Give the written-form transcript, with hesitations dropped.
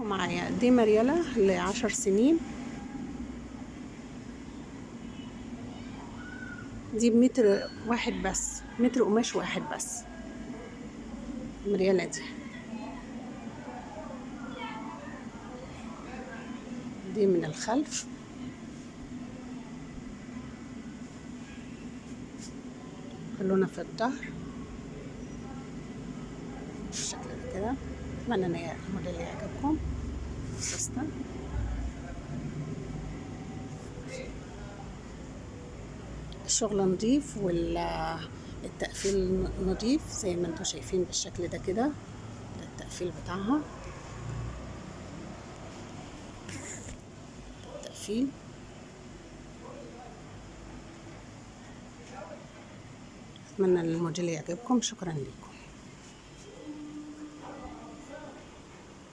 خليكم معايا. دي مريالة ل10 سنين، دي بمتر واحد بس، متر قماش واحد بس المريالة دي من الخلف، خلونا في الظهر بالشكل ده كده. اتمنى ان الموديل يعجبكم. سوسته الشغل نضيف والتقفيل نضيف زي ما انتم شايفين بالشكل ده كده. ده التقفيل بتاعها، التقفيل. اتمنى ان الموديل يعجبكم. شكرا لكم.